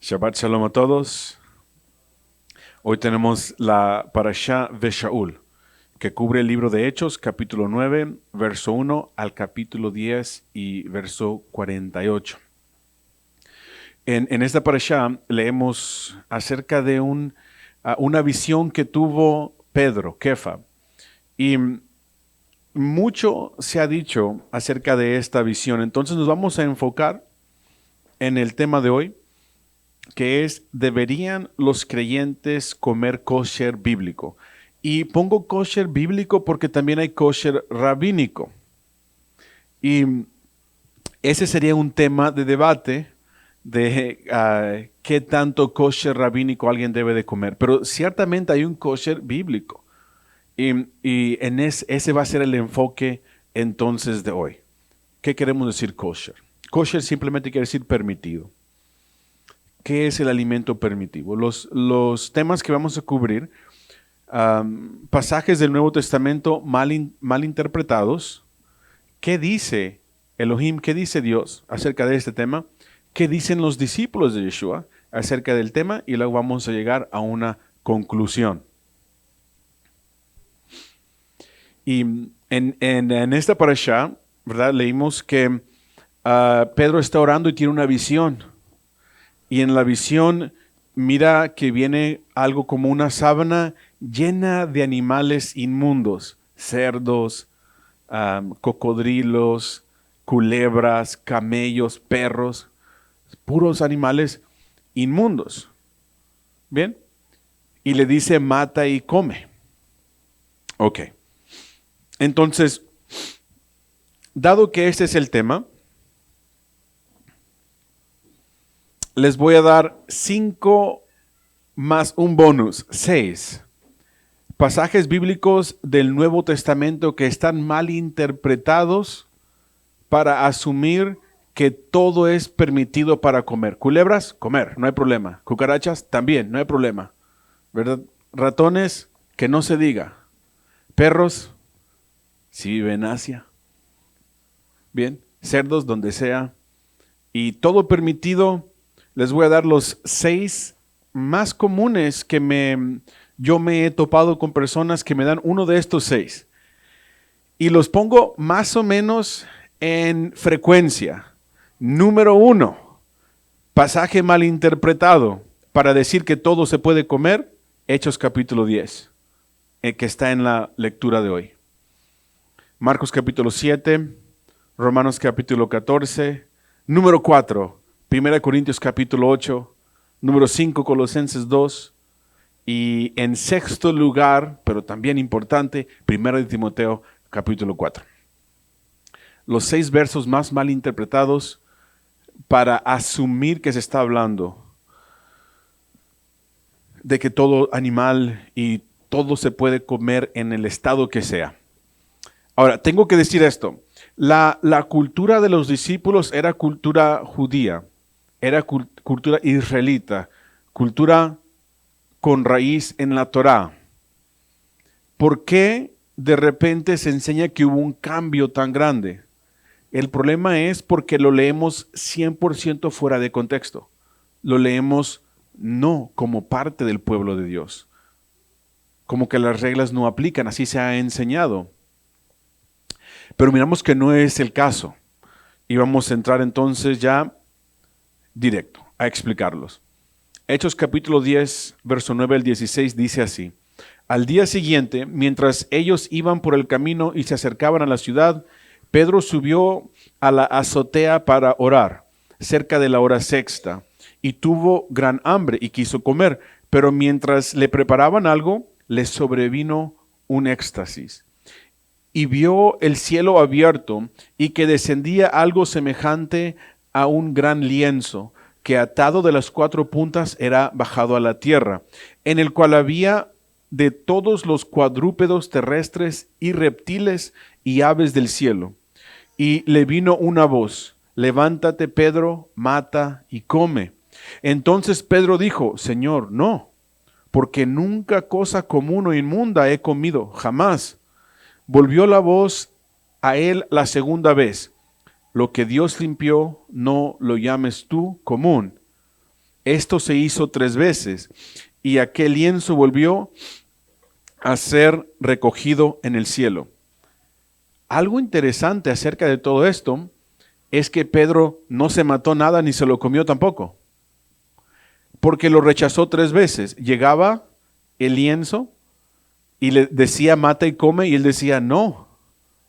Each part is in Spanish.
Shabbat Shalom a todos. Hoy tenemos la Parashá de Shaul, que cubre el libro de Hechos, capítulo 9, verso 1 al capítulo 10 y verso 48. En esta Parashá leemos acerca de una visión que tuvo Pedro, Kefa. Y mucho se ha dicho acerca de esta visión. Entonces nos vamos a enfocar en el tema de hoy, que es: ¿deberían los creyentes comer kosher bíblico? Y pongo kosher bíblico porque también hay kosher rabínico. Y ese sería un tema de debate de qué tanto kosher rabínico alguien debe de comer. Pero ciertamente hay un kosher bíblico. Y ese va a ser el enfoque entonces de hoy. ¿Qué queremos decir kosher? Kosher simplemente quiere decir permitido. ¿Qué es el alimento permitivo? Los temas que vamos a cubrir, pasajes del Nuevo Testamento mal interpretados. ¿Qué dice Elohim? ¿Qué dice Dios acerca de este tema? ¿Qué dicen los discípulos de Yeshua acerca del tema? Y luego vamos a llegar a una conclusión. Y en esta parashá, ¿verdad? Leímos que Pedro está orando y tiene una visión. Y en la visión mira que viene algo como una sábana llena de animales inmundos, cerdos, cocodrilos, culebras, camellos, perros, puros animales inmundos. ¿Bien? Y le dice: mata y come. Ok. Entonces, dado que este es el tema, les voy a dar 5 más un bonus, 6 pasajes bíblicos del Nuevo Testamento que están mal interpretados para asumir que todo es permitido para comer. Culebras, comer, no hay problema. Cucarachas, también, no hay problema. ¿Verdad? Ratones, que no se diga. Perros, si vive en Asia. Bien, cerdos, donde sea. Y todo permitido. Les voy a dar los 6 más comunes que yo me he topado con personas que me dan uno de estos 6. Y los pongo más o menos en frecuencia. Número 1, pasaje mal interpretado para decir que todo se puede comer, Hechos capítulo 10, que está en la lectura de hoy. Marcos capítulo 7, Romanos capítulo 14, número 4, 1 Corintios capítulo 8, número 5, Colosenses 2, y en sexto lugar, pero también importante, 1 Timoteo capítulo 4. Los 6 versos más mal interpretados para asumir que se está hablando de que todo animal y todo se puede comer en el estado que sea. Ahora, tengo que decir esto. La cultura de los discípulos era cultura judía. Era cultura israelita, cultura con raíz en la Torá. ¿Por qué de repente se enseña que hubo un cambio tan grande? El problema es porque lo leemos 100% fuera de contexto. Lo leemos no como parte del pueblo de Dios. Como que las reglas no aplican, así se ha enseñado. Pero miramos que no es el caso. Y vamos a entrar entonces ya directo a explicarlos. Hechos capítulo 10, verso 9 al 16 dice así: al día siguiente, mientras ellos iban por el camino y se acercaban a la ciudad, Pedro subió a la azotea para orar, cerca de la hora sexta, y tuvo gran hambre y quiso comer, pero mientras le preparaban algo, le sobrevino un éxtasis. Y vio el cielo abierto y que descendía algo semejante a un gran lienzo, que atado de las 4 puntas era bajado a la tierra, en el cual había de todos los cuadrúpedos terrestres y reptiles y aves del cielo. Y le vino una voz: levántate, Pedro, mata y come. Entonces Pedro dijo: Señor, no, porque nunca cosa común o inmunda he comido, jamás. Volvió la voz a él la segunda vez: lo que Dios limpió, no lo llames tú común. Esto se hizo 3 veces y aquel lienzo volvió a ser recogido en el cielo. Algo interesante acerca de todo esto es que Pedro no se mató nada ni se lo comió tampoco, porque lo rechazó 3 veces. Llegaba el lienzo y le decía mata y come y él decía no,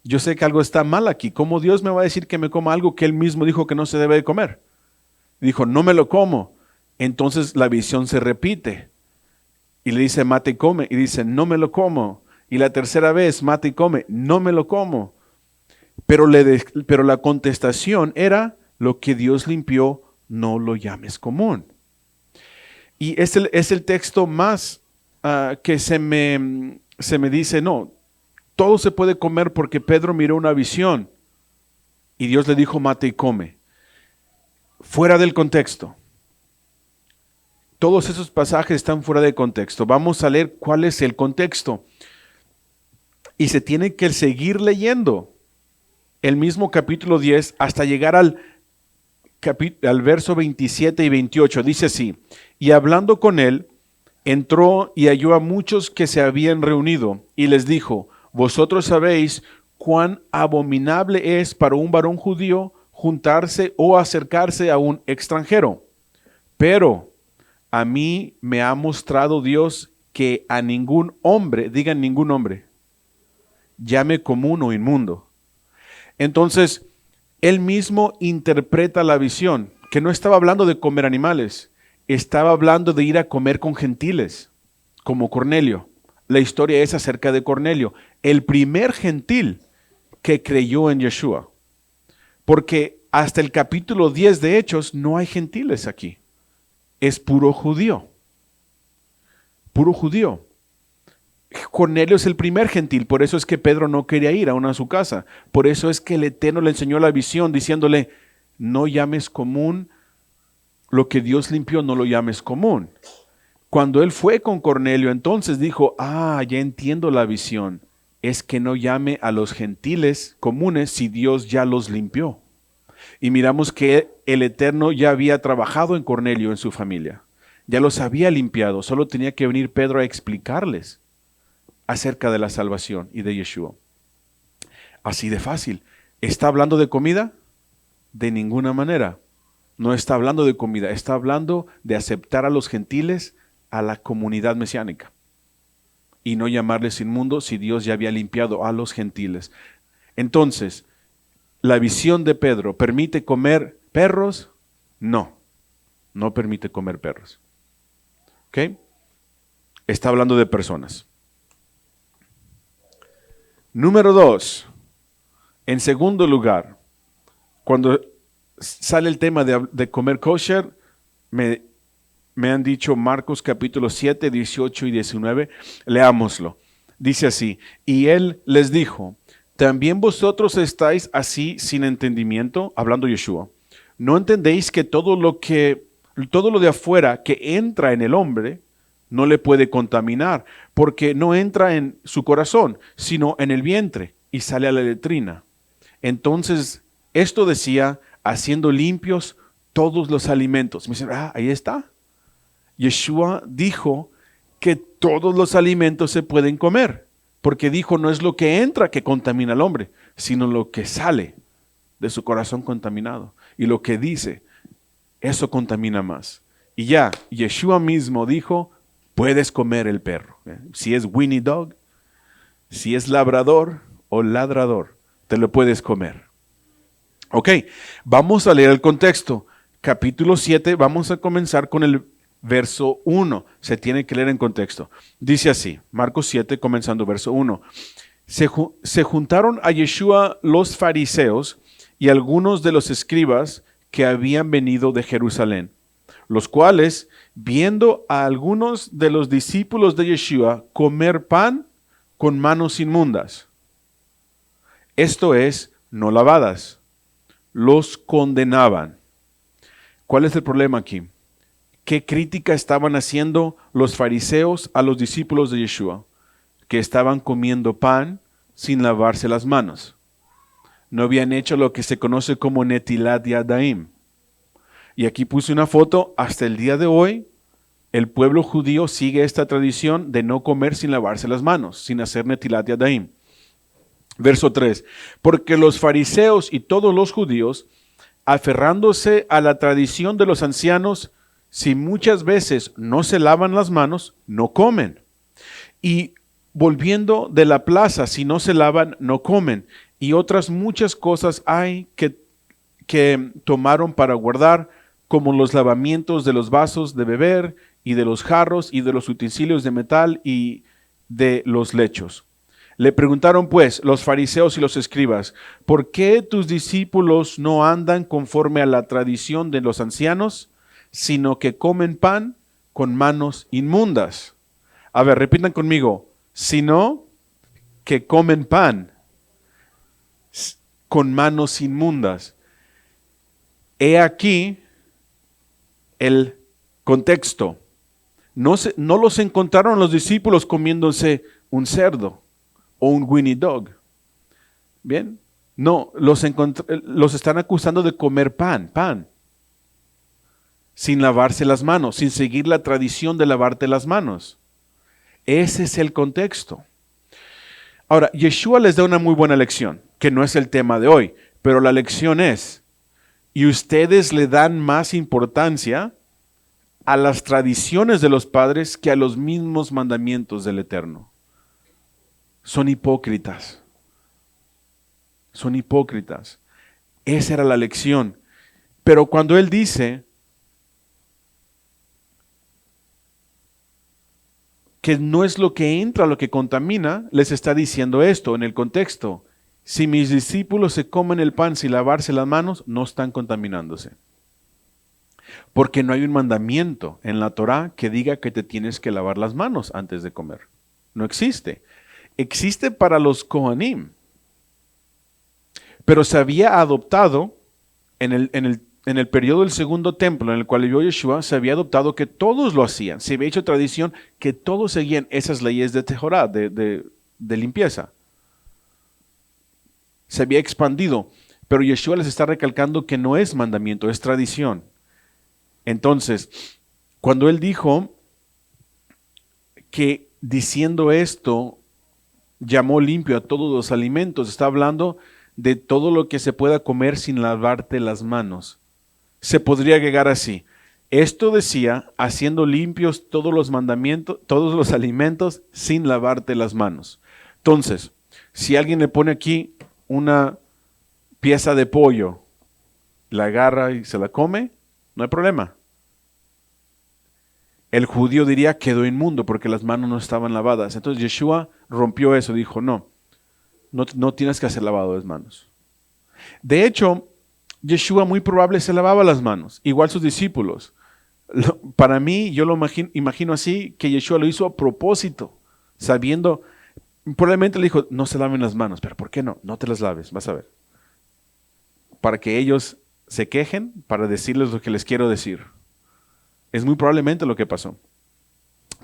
yo sé que algo está mal aquí. ¿Cómo Dios me va a decir que me coma algo que él mismo dijo que no se debe de comer? Dijo no me lo como. Entonces la visión se repite y le dice mata y come y dice no me lo como. Y la tercera vez mata y come, no me lo como. Pero la contestación era lo que Dios limpió, no lo llames común. Y es el texto más que se me dice, no, todo se puede comer porque Pedro miró una visión y Dios le dijo mata y come. Fuera del contexto. Todos esos pasajes están fuera de contexto. Vamos a leer cuál es el contexto. Y se tiene que seguir leyendo el mismo capítulo 10 hasta llegar al verso 27 y 28. Dice así, y hablando con él, entró y halló a muchos que se habían reunido y les dijo, vosotros sabéis cuán abominable es para un varón judío juntarse o acercarse a un extranjero. Pero a mí me ha mostrado Dios que a ningún hombre, digan ningún hombre, llame común o inmundo. Entonces, él mismo interpreta la visión, que no estaba hablando de comer animales, estaba hablando de ir a comer con gentiles, como Cornelio. La historia es acerca de Cornelio, el primer gentil que creyó en Yeshua. Porque hasta el capítulo 10 de Hechos no hay gentiles aquí. Es puro judío. Puro judío. Cornelio es el primer gentil, por eso es que Pedro no quería ir aún a su casa. Por eso es que el Eterno le enseñó la visión diciéndole, no llames común lo que Dios limpió, no lo llames común. Cuando él fue con Cornelio, entonces dijo, ya entiendo la visión. Es que no llame a los gentiles comunes si Dios ya los limpió. Y miramos que el Eterno ya había trabajado en Cornelio, en su familia. Ya los había limpiado, solo tenía que venir Pedro a explicarles acerca de la salvación y de Yeshua. Así de fácil. ¿Está hablando de comida? De ninguna manera. No está hablando de comida, está hablando de aceptar a los gentiles a la comunidad mesiánica y no llamarles inmundos si Dios ya había limpiado a los gentiles. Entonces, ¿la visión de Pedro permite comer perros? No, no permite comer perros. ¿Ok? Está hablando de personas. Número 2, en segundo lugar, cuando sale el tema de comer kosher, me han dicho Marcos capítulo 7, 18 y 19, leámoslo. Dice así, y él les dijo, ¿también vosotros estáis así sin entendimiento? Hablando Yeshua, ¿no entendéis que todo lo de afuera que entra en el hombre no le puede contaminar, porque no entra en su corazón, sino en el vientre y sale a la letrina? Entonces, esto decía, haciendo limpios todos los alimentos. Me dicen, ahí está. Yeshua dijo que todos los alimentos se pueden comer, porque dijo, no es lo que entra que contamina al hombre, sino lo que sale de su corazón contaminado. Y lo que dice, eso contamina más. Y ya, Yeshua mismo dijo, puedes comer el perro. Si es Winnie Dog, si es labrador o ladrador, te lo puedes comer. Ok, vamos a leer el contexto. Capítulo 7, vamos a comenzar con el verso 1. Se tiene que leer en contexto. Dice así, Marcos 7, comenzando verso 1. Se juntaron a Yeshua los fariseos y algunos de los escribas que habían venido de Jerusalén, los cuales, viendo a algunos de los discípulos de Yeshua comer pan con manos inmundas, esto es, no lavadas, los condenaban. ¿Cuál es el problema aquí? ¿Qué crítica estaban haciendo los fariseos a los discípulos de Yeshua? Que estaban comiendo pan sin lavarse las manos. No habían hecho lo que se conoce como netilat yadayim. Y aquí puse una foto. Hasta el día de hoy, el pueblo judío sigue esta tradición de no comer sin lavarse las manos, sin hacer netilat yadayim. Verso 3. Porque los fariseos y todos los judíos, aferrándose a la tradición de los ancianos, si muchas veces no se lavan las manos, no comen. Y volviendo de la plaza, si no se lavan, no comen. Y otras muchas cosas hay que tomaron para guardar, como los lavamientos de los vasos de beber y de los jarros y de los utensilios de metal y de los lechos. Le preguntaron pues los fariseos y los escribas, ¿por qué tus discípulos no andan conforme a la tradición de los ancianos, sino que comen pan con manos inmundas? A ver, repitan conmigo, sino que comen pan con manos inmundas. He aquí el contexto. No los encontraron los discípulos comiéndose un cerdo o un Winnie Dog. ¿Bien? No, los están acusando de comer pan, sin lavarse las manos, sin seguir la tradición de lavarte las manos. Ese es el contexto. Ahora, Yeshua les da una muy buena lección, que no es el tema de hoy, pero la lección es, y ustedes le dan más importancia a las tradiciones de los padres que a los mismos mandamientos del Eterno. Son hipócritas. Son hipócritas. Esa era la lección. Pero cuando él dice que no es lo que entra lo que contamina, les está diciendo esto en el contexto. Si mis discípulos se comen el pan sin lavarse las manos, no están contaminándose. Porque no hay un mandamiento en la Torá que diga que te tienes que lavar las manos antes de comer. No existe. Existe para los Kohanim. Pero se había adoptado en el periodo del segundo templo en el cual vivió Yeshua, se había adoptado que todos lo hacían. Se había hecho tradición que todos seguían esas leyes de Tejorá, de limpieza. Se había expandido. Pero Yeshua les está recalcando que no es mandamiento, es tradición. Entonces, cuando él dijo que diciendo esto llamó limpio a todos los alimentos, está hablando de todo lo que se pueda comer sin lavarte las manos. Se podría agregar así. Esto decía, haciendo limpios todos los mandamientos, todos los alimentos sin lavarte las manos. Entonces, si alguien le pone aquí una pieza de pollo, la agarra y se la come, no hay problema. El judío diría quedó inmundo porque las manos no estaban lavadas. Entonces Yeshua rompió eso, dijo no tienes que hacer lavado de manos. De hecho, Yeshua muy probable se lavaba las manos, igual sus discípulos. Para mí, yo lo imagino así, que Yeshua lo hizo a propósito, sabiendo, probablemente le dijo, no se laven las manos, pero ¿por qué no? No te las laves, vas a ver. Para que ellos se quejen, para decirles lo que les quiero decir. Es muy probablemente lo que pasó.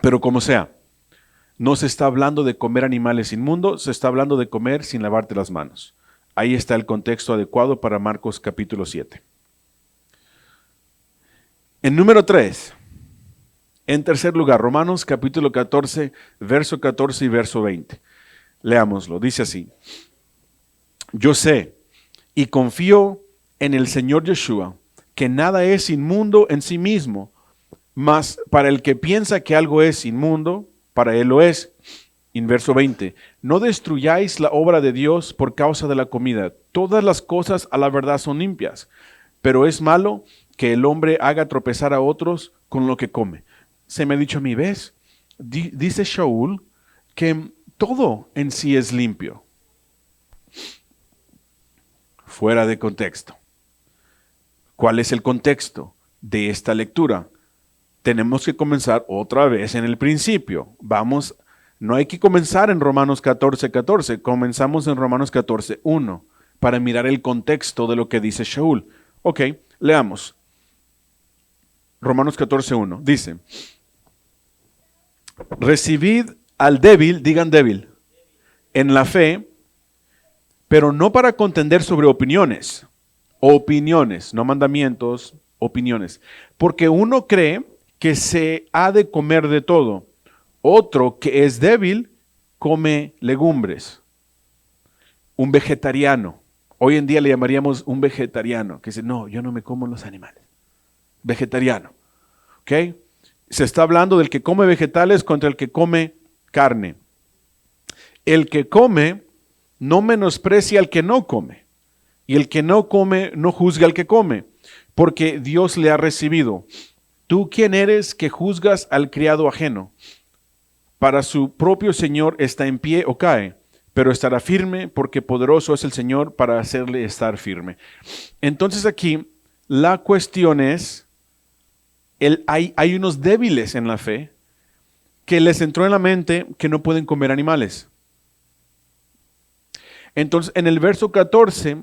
Pero como sea, no se está hablando de comer animales inmundos, se está hablando de comer sin lavarte las manos. Ahí está el contexto adecuado para Marcos capítulo 7. En número 3, en tercer lugar, Romanos capítulo 14, verso 14 y verso 20. Leámoslo, dice así. Yo sé y confío en el Señor Yeshua, que nada es inmundo en sí mismo, mas para el que piensa que algo es inmundo, para él lo es. En verso 20, no destruyáis la obra de Dios por causa de la comida. Todas las cosas a la verdad son limpias, pero es malo que el hombre haga tropezar a otros con lo que come. Se me ha dicho a mí, ¿ves? Dice Shaul que todo en sí es limpio. Fuera de contexto. ¿Cuál es el contexto de esta lectura? Tenemos que comenzar otra vez en el principio. No hay que comenzar en Romanos 14, comenzamos en Romanos 14, 1, para mirar el contexto de lo que dice Shaul. Ok, leamos. Romanos 14, 1, dice, recibid al débil, digan débil, en la fe, pero no para contender sobre opiniones, no mandamientos, opiniones. Porque uno cree que se ha de comer de todo. Otro que es débil come legumbres. Un vegetariano. Hoy en día le llamaríamos un vegetariano, que dice, no, yo no me como los animales. Vegetariano. ¿Ok? Se está hablando del que come vegetales contra el que come carne. El que come no menosprecia al que no come. Y el que no come no juzga al que come, porque Dios le ha recibido. ¿Tú quién eres que juzgas al criado ajeno? Para su propio Señor está en pie o cae, pero estará firme porque poderoso es el Señor para hacerle estar firme. Entonces aquí la cuestión es, hay unos débiles en la fe que les entró en la mente que no pueden comer animales. Entonces en el verso 14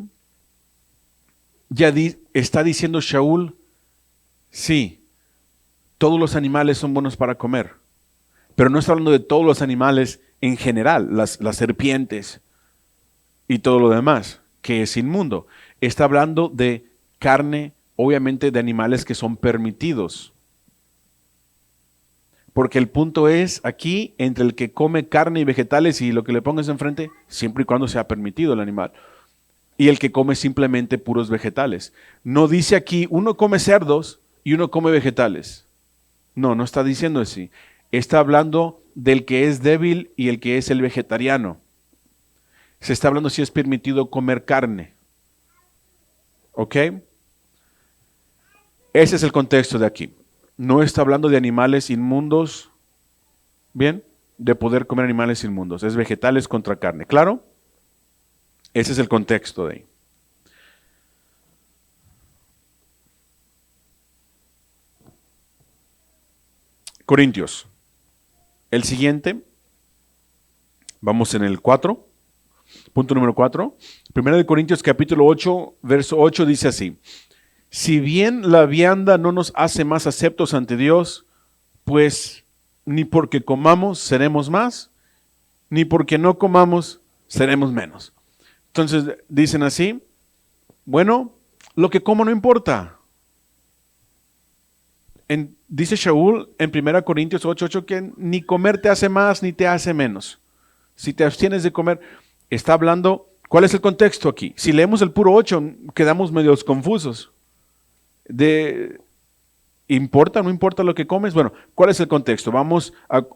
ya está diciendo Shaul, sí, todos los animales son buenos para comer, pero no está hablando de todos los animales en general, las serpientes y todo lo demás, que es inmundo. Está hablando de carne, obviamente de animales que son permitidos. Porque el punto es aquí, entre el que come carne y vegetales y lo que le pongas enfrente, siempre y cuando sea permitido el animal. Y el que come simplemente puros vegetales. No dice aquí, uno come cerdos y uno come vegetales. No está diciendo así. Está hablando del que es débil y el que es el vegetariano. Se está hablando si es permitido comer carne. ¿Ok? Ese es el contexto de aquí. No está hablando de animales inmundos, ¿bien? De poder comer animales inmundos. Es vegetales contra carne. ¿Claro? Ese es el contexto de ahí. Corintios. El siguiente, vamos en el 4, punto número 4. Primera de Corintios capítulo 8, verso 8 dice así. Si bien la vianda no nos hace más aceptos ante Dios, pues ni porque comamos seremos más, ni porque no comamos seremos menos. Entonces dicen así, bueno, lo que como no importa. Dice Shaul en 1 Corintios 8:8 que ni comer te hace más ni te hace menos. Si te abstienes de comer, está hablando, ¿cuál es el contexto aquí? Si leemos el puro 8, quedamos medios confusos. ¿Importa o no importa lo que comes? Bueno, ¿cuál es el contexto?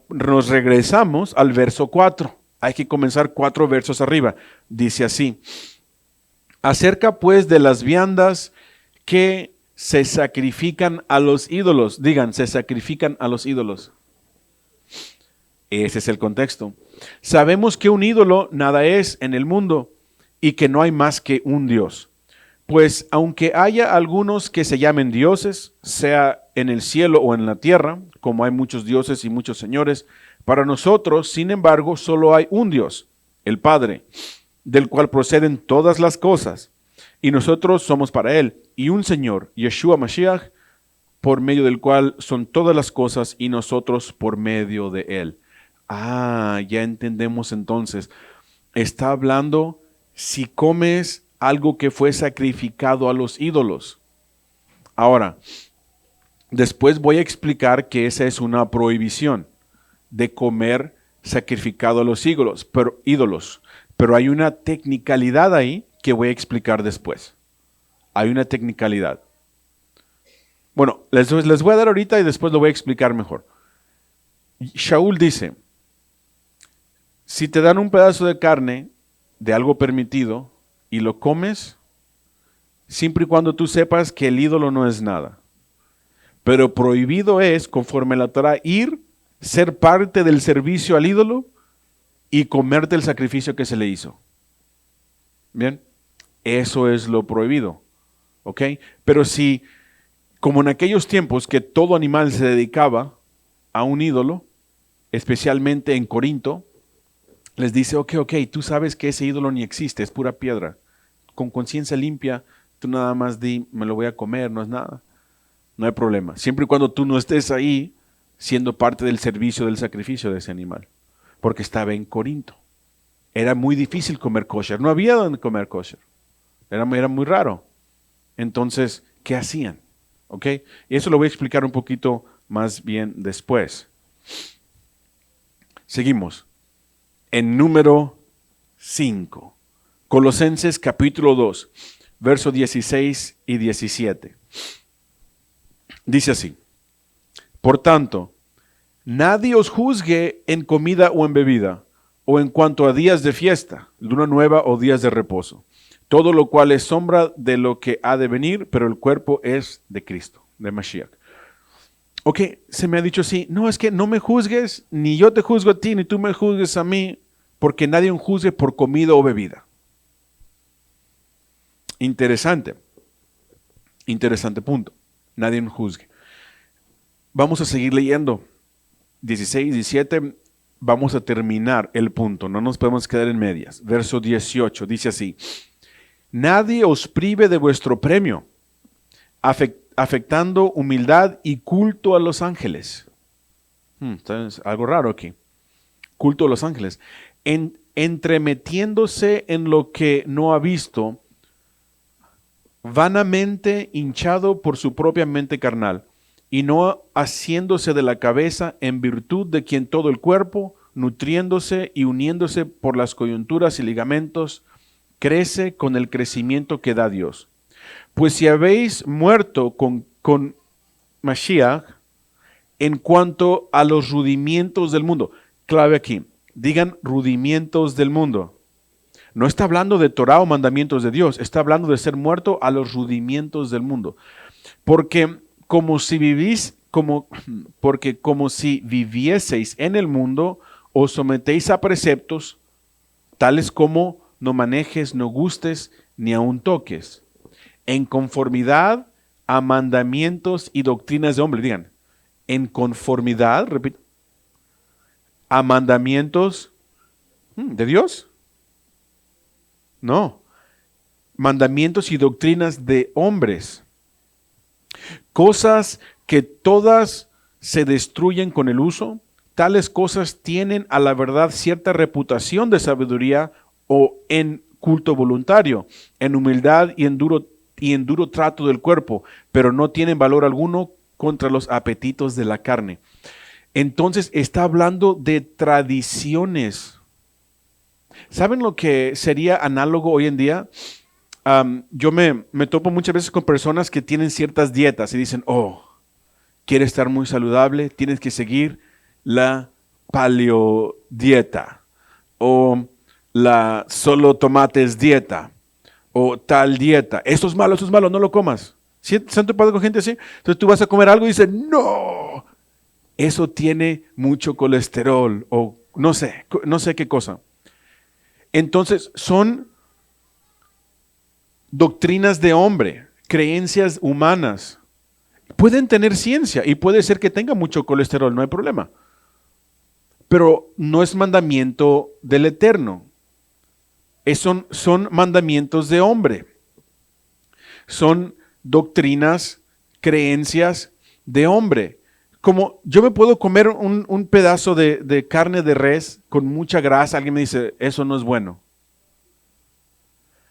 Nos regresamos al verso 4. Hay que comenzar 4 versos arriba. Dice así, acerca pues de las viandas que se sacrifican a los ídolos. Digan, se sacrifican a los ídolos. Ese es el contexto. Sabemos que un ídolo nada es en el mundo y que no hay más que un Dios. Pues aunque haya algunos que se llamen dioses, sea en el cielo o en la tierra, como hay muchos dioses y muchos señores, para nosotros, sin embargo, solo hay un Dios, el Padre, del cual proceden todas las cosas, y nosotros somos para Él, y un Señor, Yeshua Mashiach, por medio del cual son todas las cosas, y nosotros por medio de Él. Ya entendemos entonces. Está hablando si comes algo que fue sacrificado a los ídolos. Ahora, después voy a explicar que esa es una prohibición de comer sacrificado a los ídolos, pero hay una tecnicalidad ahí que voy a explicar después. Hay una tecnicalidad. Bueno, les voy a dar ahorita y después lo voy a explicar mejor. Shaul dice, si te dan un pedazo de carne de algo permitido y lo comes, siempre y cuando tú sepas que el ídolo no es nada. Pero prohibido es, conforme la Torah, ser parte del servicio al ídolo y comerte el sacrificio que se le hizo. Bien, eso es lo prohibido. ¿Ok? Pero si, como en aquellos tiempos que todo animal se dedicaba a un ídolo, especialmente en Corinto, les dice, ok, tú sabes que ese ídolo ni existe, es pura piedra. Con conciencia limpia, tú nada más di, me lo voy a comer, no es nada. No hay problema. Siempre y cuando tú no estés ahí siendo parte del servicio del sacrificio de ese animal. Porque estaba en Corinto. Era muy difícil comer kosher. No había donde comer kosher. Era muy raro. Entonces, ¿qué hacían? ¿ok? Y eso lo voy a explicar un poquito más bien después. Seguimos. En número 5. Colosenses capítulo 2, versos 16 y 17. Dice así: por tanto, nadie os juzgue en comida o en bebida, o en cuanto a días de fiesta, luna nueva o días de reposo. Todo lo cual es sombra de lo que ha de venir, pero el cuerpo es de Cristo, de Mashiach. Ok, se me ha dicho así, no, es que no me juzgues, ni yo te juzgo a ti, ni tú me juzgues a mí, porque nadie os juzgue por comida o bebida. Interesante punto. Nadie nos juzgue. Vamos a seguir leyendo. 16, 17, vamos a terminar el punto, no nos podemos quedar en medias. Verso 18 dice así: nadie os prive de vuestro premio, afectando humildad y culto a los ángeles. Es algo raro aquí. Culto a los ángeles. Entremetiéndose en lo que no ha visto, vanamente hinchado por su propia mente carnal, y no haciéndose de la cabeza, en virtud de quien todo el cuerpo, nutriéndose y uniéndose por las coyunturas y ligamentos, crece con el crecimiento que da Dios. Pues si habéis muerto con Mashiach en cuanto a los rudimientos del mundo, clave aquí, digan rudimientos del mundo. No está hablando de Torah o mandamientos de Dios, está hablando de ser muerto a los rudimientos del mundo. Porque como si vivieseis en el mundo, os sometéis a preceptos, tales como no manejes, no gustes, ni aun toques, en conformidad a mandamientos y doctrinas de hombre. Digan, en conformidad, repito, a mandamientos de Dios. No, mandamientos y doctrinas de hombres. Cosas que todas se destruyen con el uso, tales cosas tienen a la verdad cierta reputación de sabiduría o en culto voluntario, en humildad y en duro trato del cuerpo, pero no tienen valor alguno contra los apetitos de la carne. Entonces está hablando de tradiciones. ¿Saben lo que sería análogo hoy en día? Yo me topo muchas veces con personas que tienen ciertas dietas y dicen, quieres estar muy saludable, tienes que seguir la paleodieta o la solo tomates dieta o tal dieta. Esto es malo, no lo comas. ¿Sí? ¿Se han topado con gente así? Entonces tú vas a comer algo y dices, no, eso tiene mucho colesterol o no sé qué cosa. Entonces son doctrinas de hombre, creencias humanas. Pueden tener ciencia y puede ser que tenga mucho colesterol, no hay problema. Pero no es mandamiento del Eterno. Son mandamientos de hombre. Son doctrinas, creencias de hombre. Como yo me puedo comer un pedazo de carne de res con mucha grasa, alguien me dice, eso no es bueno.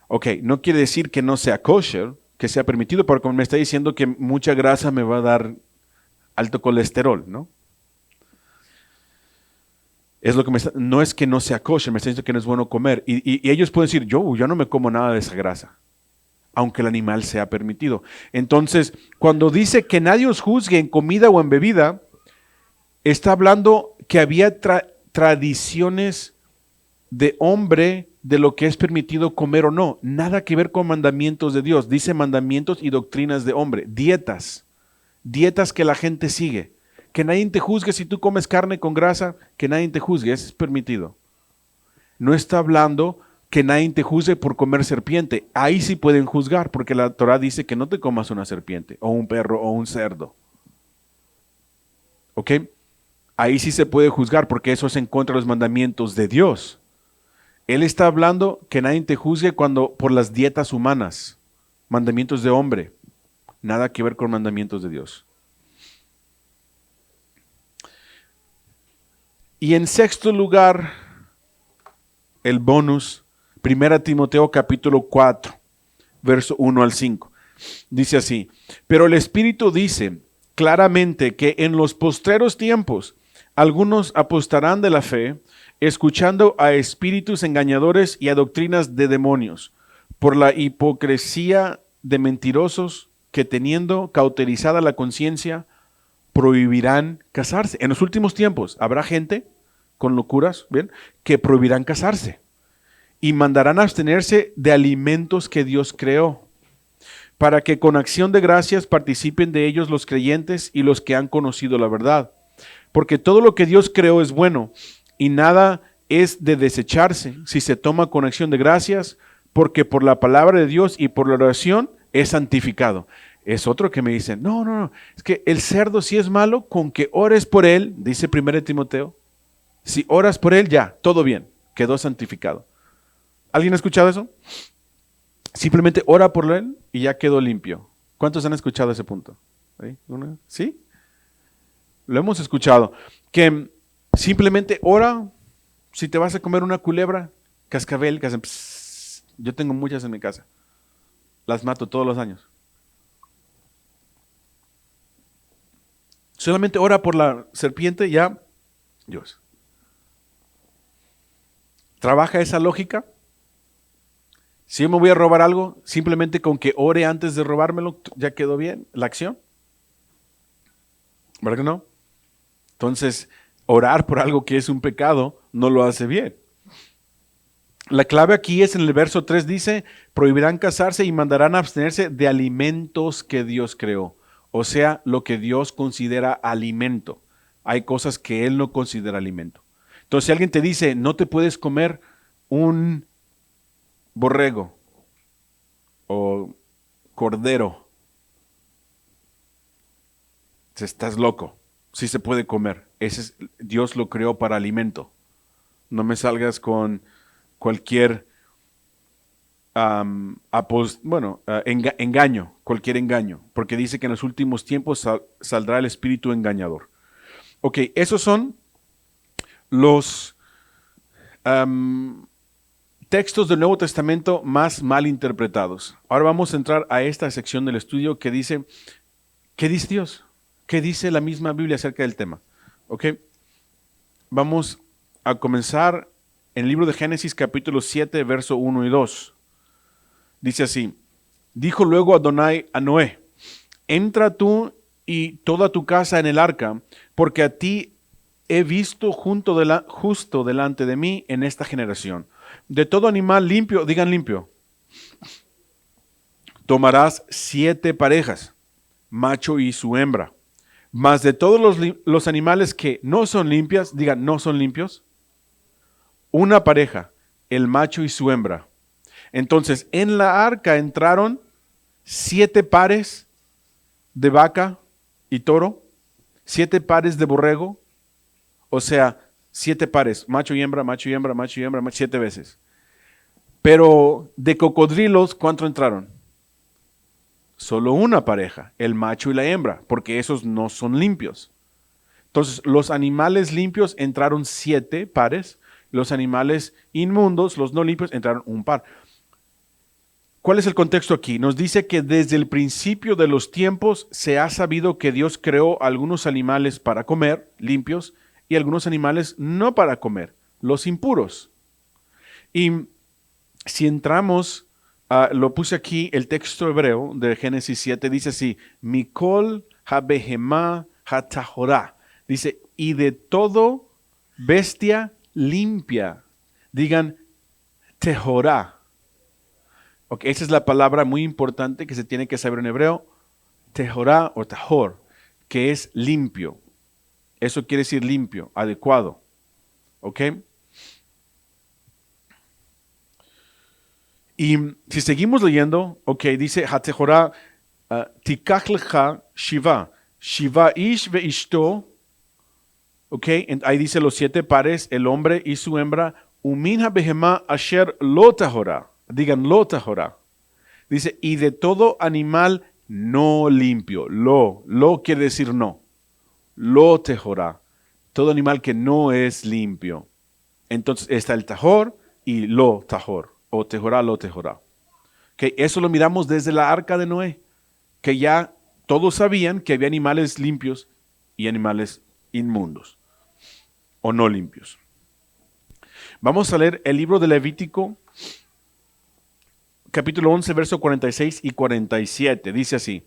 Ok, no quiere decir que no sea kosher, que sea permitido, pero como me está diciendo que mucha grasa me va a dar alto colesterol, ¿no? Es lo que no es que no sea kosher, me está diciendo que no es bueno comer. Y ellos pueden decir, yo no me como nada de esa grasa, aunque el animal sea permitido. Entonces, cuando dice que nadie os juzgue en comida o en bebida, está hablando que había tradiciones de hombre de lo que es permitido comer o no. Nada que ver con mandamientos de Dios. Dice mandamientos y doctrinas de hombre. Dietas que la gente sigue. Que nadie te juzgue si tú comes carne con grasa, que nadie te juzgue, eso es permitido. No está hablando que nadie te juzgue por comer serpiente. Ahí sí pueden juzgar, porque la Torah dice que no te comas una serpiente, o un perro, o un cerdo. ¿Ok? Ahí sí se puede juzgar, porque eso es en contra de los mandamientos de Dios. Él está hablando que nadie te juzgue por las dietas humanas, mandamientos de hombre, nada que ver con mandamientos de Dios. Y en sexto lugar, el bonus, 1 Timoteo capítulo 4, verso 1 al 5. Dice así, pero el Espíritu dice claramente que en los postreros tiempos algunos apostarán de la fe, escuchando a espíritus engañadores y a doctrinas de demonios, por la hipocresía de mentirosos que teniendo cauterizada la conciencia, prohibirán casarse. En los últimos tiempos habrá gente con locuras, ¿bien?, que prohibirán casarse y mandarán abstenerse de alimentos que Dios creó, para que con acción de gracias participen de ellos los creyentes y los que han conocido la verdad. Porque todo lo que Dios creó es bueno y nada es de desecharse si se toma con acción de gracias, porque por la palabra de Dios y por la oración es santificado. Es otro que me dice, no, es que el cerdo sí es malo, con que ores por él, dice 1 Timoteo, si oras por él ya, todo bien, quedó santificado. ¿Alguien ha escuchado eso? Simplemente ora por él y ya quedó limpio. ¿Cuántos han escuchado ese punto? ¿Sí? Lo hemos escuchado. Que simplemente ora, si te vas a comer una culebra, cascabel, que hacen pss, yo tengo muchas en mi casa. Las mato todos los años. Solamente ora por la serpiente, ya, Dios. ¿Trabaja esa lógica? Si yo me voy a robar algo, simplemente con que ore antes de robármelo, ya quedó bien la acción. ¿Verdad que no? Entonces, orar por algo que es un pecado no lo hace bien. La clave aquí es en el verso 3 dice, prohibirán casarse y mandarán abstenerse de alimentos que Dios creó. O sea, lo que Dios considera alimento. Hay cosas que Él no considera alimento. Entonces, si alguien te dice, no te puedes comer un borrego o cordero, estás loco. Sí se puede comer. Dios lo creó para alimento. No me salgas con cualquier engaño, cualquier engaño, porque dice que en los últimos tiempos saldrá el espíritu engañador. Ok, esos son los textos del Nuevo Testamento más mal interpretados. Ahora vamos a entrar a esta sección del estudio que dice, ¿qué dice Dios? ¿Qué dice la misma Biblia acerca del tema? Ok, vamos a comenzar en el libro de Génesis capítulo 7, verso 1 y 2. Dice así, dijo luego Adonai a Noé, entra tú y toda tu casa en el arca, porque a ti he visto justo delante de mí en esta generación. De todo animal limpio, digan limpio, tomarás 7 parejas, macho y su hembra. Mas de todos los animales que no son limpias, digan no son limpios, una pareja, el macho y su hembra. Entonces, en la arca entraron 7 pares de vaca y toro, 7 pares de borrego, o sea, 7 pares, macho y hembra, macho y hembra, macho y hembra, 7 veces. Pero de cocodrilos, ¿cuánto entraron? Solo una pareja, el macho y la hembra, porque esos no son limpios. Entonces, los animales limpios entraron 7 pares, los animales inmundos, los no limpios, entraron un par. ¿Cuál es el contexto aquí? Nos dice que desde el principio de los tiempos se ha sabido que Dios creó algunos animales para comer, limpios, y algunos animales no para comer, los impuros. Y si entramos, lo puse aquí, el texto hebreo de Génesis 7 dice así, Mikol habehemá hatahorá. Dice, y de todo bestia limpia. Digan, tehorá. Ok, esa es la palabra muy importante que se tiene que saber en hebreo, tehorá o tahor, que es limpio. Eso quiere decir limpio, adecuado. ¿Ok? Y si seguimos leyendo, ok, dice, hatehorá, tikach lecha shiva. Shiva ish ve ishto. Ok, ahí dice los 7 pares, el hombre y su hembra. Umin habehemá asher lo tahorá. Digan lo tahorá. Dice, y de todo animal no limpio. Lo quiere decir no. Lo tahorá. Todo animal que no es limpio. Entonces está el tahor y lo tahor. O tehorá, lo tehorá. Okay, eso lo miramos desde la arca de Noé. que ya todos sabían que había animales limpios y animales inmundos o no limpios. Vamos a leer el libro de Levítico, capítulo 11, verso 46 y 47. Dice así: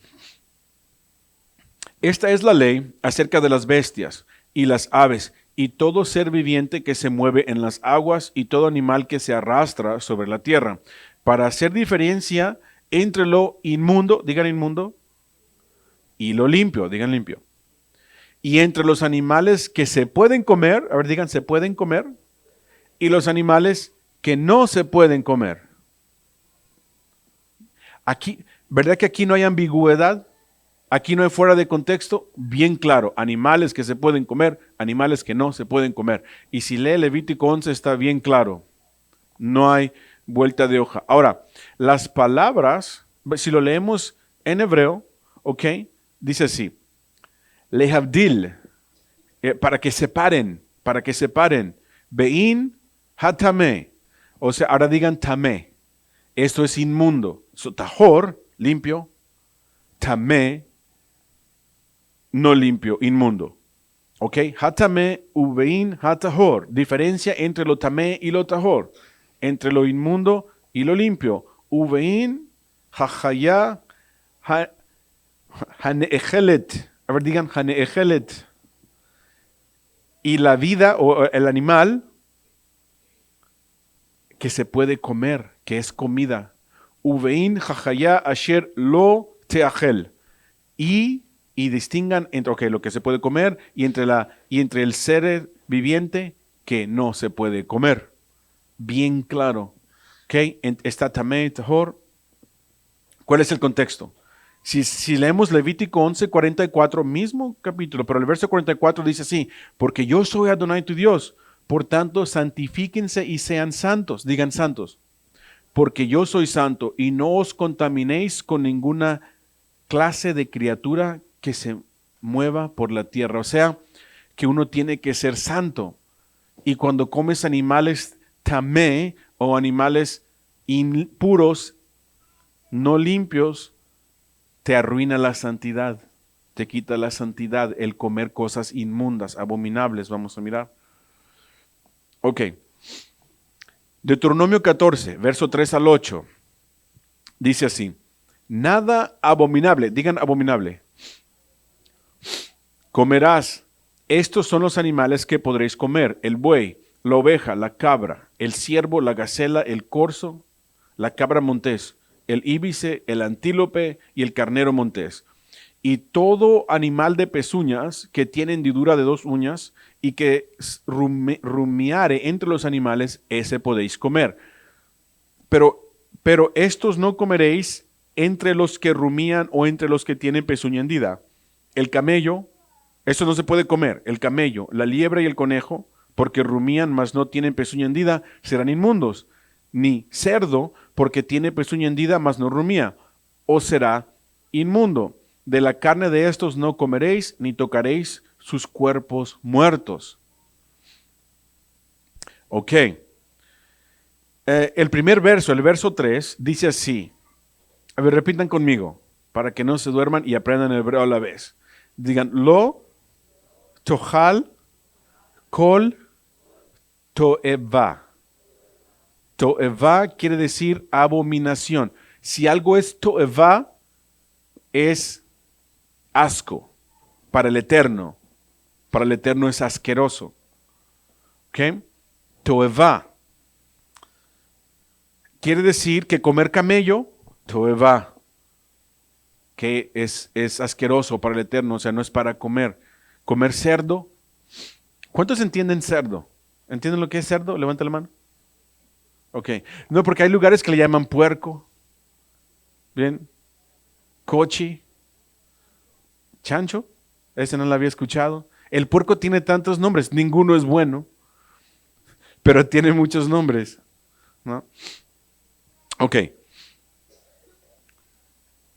Esta es la ley acerca de las bestias y las aves y todo ser viviente que se mueve en las aguas y todo animal que se arrastra sobre la tierra, para hacer diferencia entre lo inmundo, digan inmundo, y lo limpio, digan limpio. Y entre los animales que se pueden comer, a ver, digan, se pueden comer, y los animales que no se pueden comer. Aquí, ¿verdad que aquí no hay ambigüedad? Aquí no hay fuera de contexto, bien claro, animales que se pueden comer, animales que no se pueden comer. Y si lee Levítico 11 está bien claro, no hay vuelta de hoja. Ahora, las palabras, si lo leemos en hebreo, ok, dice así: lehavdil, para que separen, bein hatame, o sea, ahora digan tamé, esto es inmundo, so, tahor, limpio, tamé, no limpio, inmundo. ¿Ok? Hatame uvein hatahor. Diferencia entre lo tamé y lo tahor. Entre lo inmundo y lo limpio. Uvein hachaya haneechelet. A ver, digan haneechelet. Y la vida o el animal que se puede comer, que es comida. Uvein hachaya asher lo teachel. Y distingan entre lo que se puede comer y entre el ser viviente que no se puede comer. Bien claro. ¿Okay? Está tamé, tahor. ¿Cuál es el contexto? Si leemos Levítico 11, 44, mismo capítulo, pero el verso 44 dice así: porque yo soy Adonai tu Dios, por tanto santifíquense y sean santos, digan santos, porque yo soy santo, y no os contaminéis con ninguna clase de criatura que se mueva por la tierra. O sea, que uno tiene que ser santo. Y cuando comes animales tamé o animales impuros, no limpios, te arruina la santidad. Te quita la santidad el comer cosas inmundas, abominables. Vamos a mirar. Ok. Deuteronomio 14, verso 3 al 8. Dice así: nada abominable, digan abominable, comerás. Estos son los animales que podréis comer: el buey, la oveja, la cabra, el ciervo, la gacela, el corzo, la cabra montés, el íbice, el antílope y el carnero montés. Y todo animal de pezuñas que tiene hendidura de 2 uñas y que rumiare entre los animales, ese podéis comer. Pero estos no comeréis entre los que rumían o entre los que tienen pezuña hendida. El camello, eso no se puede comer. El camello, la liebre y el conejo, porque rumían mas no tienen pezuña hendida, serán inmundos. Ni cerdo, porque tiene pezuña hendida mas no rumía, o será inmundo. De la carne de estos no comeréis, ni tocaréis sus cuerpos muertos. Ok. El primer verso, el verso 3, dice así. A ver, repitan conmigo, para que no se duerman y aprendan el hebreo a la vez. Digan: lo tohal kol toeva. Toeva quiere decir abominación. Si algo es toeva, es asco para el Eterno. Para el Eterno es asqueroso. ¿Ok? Toeva quiere decir que comer camello, toeva, que es asqueroso para el Eterno, o sea, no es para comer. Comer cerdo. ¿Cuántos entienden cerdo? ¿Entienden lo que es cerdo? Levanta la mano. Ok. No, porque hay lugares que le llaman puerco. Bien. Cochi. Chancho. Ese no lo había escuchado. El puerco tiene tantos nombres. Ninguno es bueno. Pero tiene muchos nombres, ¿no? Ok.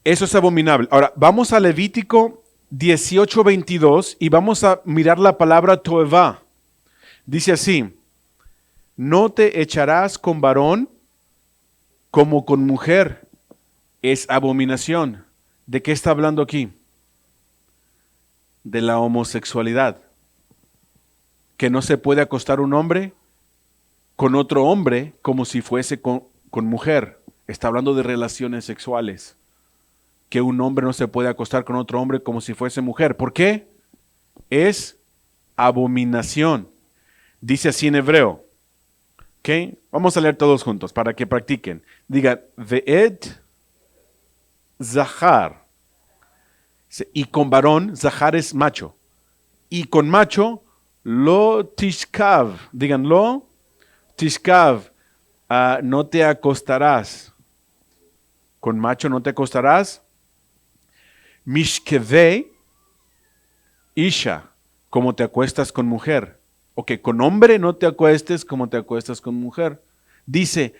Eso es abominable. Ahora, vamos a Levítico 18:22 y vamos a mirar la palabra toeva. Dice así: no te echarás con varón como con mujer, es abominación. ¿De qué está hablando aquí? De la homosexualidad. Que no se puede acostar un hombre con otro hombre como si fuese con mujer. Está hablando de relaciones sexuales. Que un hombre no se puede acostar con otro hombre como si fuese mujer. ¿Por qué? Es abominación. Dice así en hebreo. ¿Ok? Vamos a leer todos juntos para que practiquen. Digan, ve'ed zahar. Y con varón, zahar es macho. Y con macho, lo tishkav. Digan, lo tishkav. No te acostarás. Con macho no te acostarás. Mishkeve isha. Como te acuestas con mujer. O que con hombre no te acuestes como te acuestas con mujer. Dice,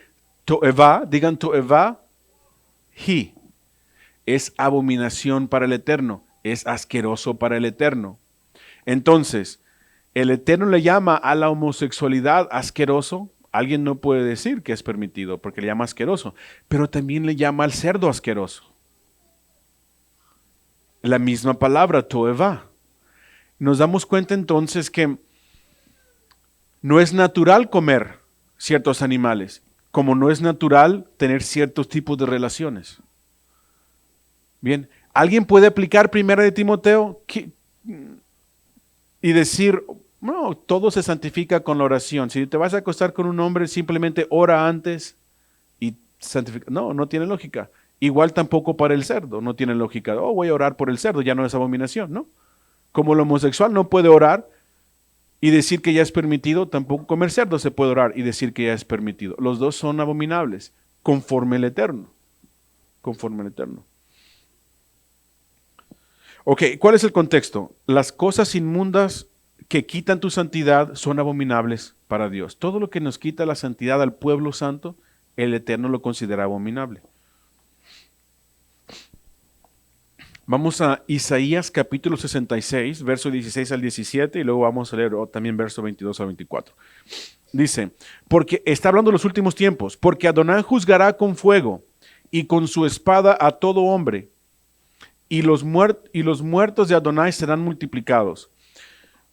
to'eva, digan to'eva, hi. Es abominación para el Eterno, es asqueroso para el Eterno. Entonces, el Eterno le llama a la homosexualidad asqueroso. Alguien no puede decir que es permitido porque le llama asqueroso, pero también le llama al cerdo asqueroso. La misma palabra, to'eva. Nos damos cuenta entonces que no es natural comer ciertos animales, como no es natural tener ciertos tipos de relaciones. Bien, ¿alguien puede aplicar 1 de Timoteo y decir, no, todo se santifica con la oración? Si te vas a acostar con un hombre, simplemente ora antes y santifica. No, no tiene lógica. Igual tampoco para el cerdo, no tiene lógica. Oh, voy a orar por el cerdo, ya no es abominación, ¿no? Como el homosexual no puede orar y decir que ya es permitido, tampoco comer cerdo se puede orar y decir que ya es permitido. Los dos son abominables, conforme el Eterno. Conforme el Eterno. Ok, ¿cuál es el contexto? Las cosas inmundas que quitan tu santidad son abominables para Dios. Todo lo que nos quita la santidad al pueblo santo, el Eterno lo considera abominable. Vamos a Isaías capítulo 66, verso 16 al 17, y luego vamos a leer también verso 22 al 24. Dice, porque está hablando de los últimos tiempos, porque Adonai juzgará con fuego y con su espada a todo hombre, y los muertos de Adonai serán multiplicados.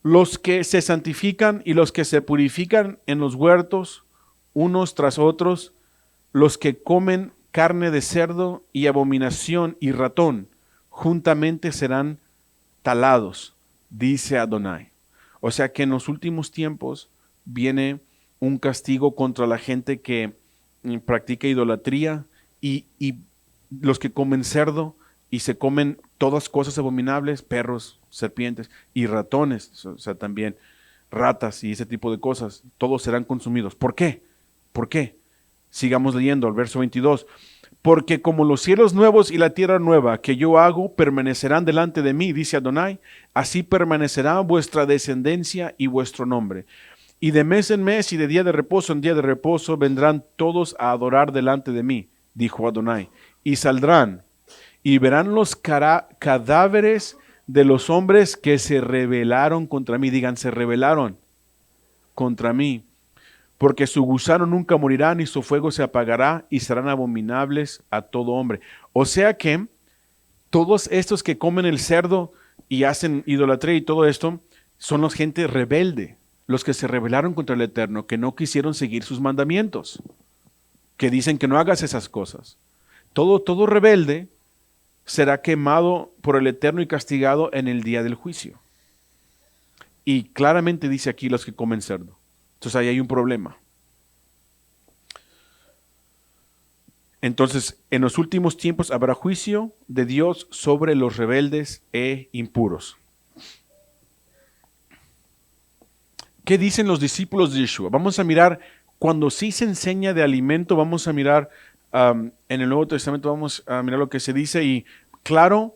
Los que se santifican y los que se purifican en los huertos, unos tras otros, los que comen carne de cerdo y abominación y ratón, juntamente serán talados, dice Adonai. O sea que en los últimos tiempos viene un castigo contra la gente que practica idolatría y los que comen cerdo y se comen todas cosas abominables, perros, serpientes y ratones, o sea también ratas y ese tipo de cosas, todos serán consumidos. ¿Por qué? ¿Por qué? Sigamos leyendo el verso 22. Porque como los cielos nuevos y la tierra nueva que yo hago permanecerán delante de mí, dice Adonai, así permanecerá vuestra descendencia y vuestro nombre. Y de mes en mes y de día de reposo en día de reposo vendrán todos a adorar delante de mí, dijo Adonai. Y saldrán y verán los cadáveres de los hombres que se rebelaron contra mí. Digan, se rebelaron contra mí. Porque su gusano nunca morirá, ni su fuego se apagará, y serán abominables a todo hombre. O sea que todos estos que comen el cerdo y hacen idolatría y todo esto, son los gente rebelde, los que se rebelaron contra el Eterno, que no quisieron seguir sus mandamientos, que dicen que no hagas esas cosas. Todo rebelde será quemado por el Eterno y castigado en el día del juicio. Y claramente dice aquí los que comen cerdo. Entonces ahí hay un problema. Entonces, en los últimos tiempos habrá juicio de Dios sobre los rebeldes e impuros. ¿Qué dicen los discípulos de Yeshua? Vamos a mirar, cuando sí se enseña de alimento, vamos a mirar en el Nuevo Testamento, vamos a mirar lo que se dice. Y claro,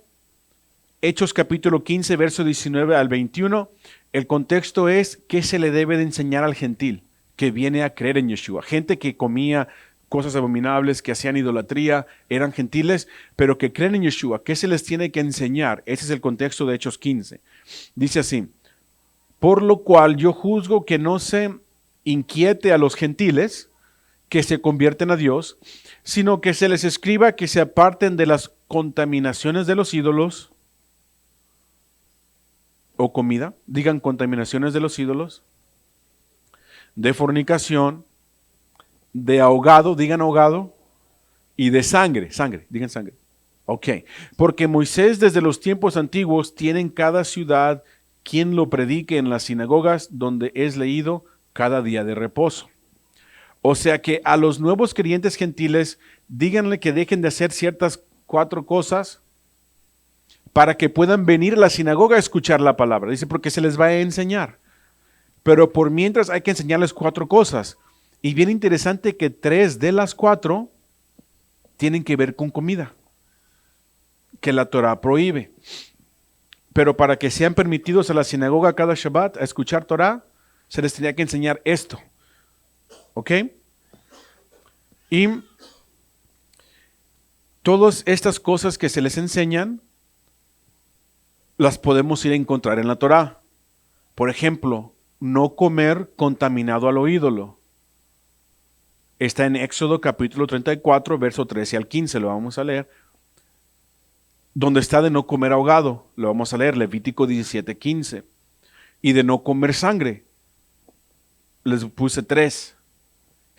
Hechos capítulo 15, verso 19 al 21, el contexto es qué se le debe de enseñar al gentil que viene a creer en Yeshua. Gente que comía cosas abominables, que hacían idolatría, eran gentiles, pero que creen en Yeshua. ¿Qué se les tiene que enseñar? Ese es el contexto de Hechos 15. Dice así, por lo cual yo juzgo que no se inquiete a los gentiles que se convierten a Dios, sino que se les escriba que se aparten de las contaminaciones de los ídolos o comida, digan contaminaciones de los ídolos, de fornicación, de ahogado, digan ahogado, y de sangre, digan sangre. Ok, porque Moisés desde los tiempos antiguos tiene en cada ciudad quien lo predique en las sinagogas donde es leído cada día de reposo. O sea que a los nuevos creyentes gentiles, díganle que dejen de hacer ciertas 4 cosas para que puedan venir a la sinagoga a escuchar la palabra. Dice, porque se les va a enseñar. Pero por mientras hay que enseñarles 4 cosas. Y bien interesante que 3 de las 4 tienen que ver con comida, que la Torah prohíbe. Pero para que sean permitidos a la sinagoga cada Shabbat a escuchar Torah, se les tenía que enseñar esto. ¿Ok? Y todas estas cosas que se les enseñan, las podemos ir a encontrar en la Torah. Por ejemplo, no comer contaminado a lo ídolo. Está en Éxodo capítulo 34, verso 13 al 15, lo vamos a leer. Donde está de no comer ahogado, lo vamos a leer, Levítico 17, 15. Y de no comer sangre, les puse 3.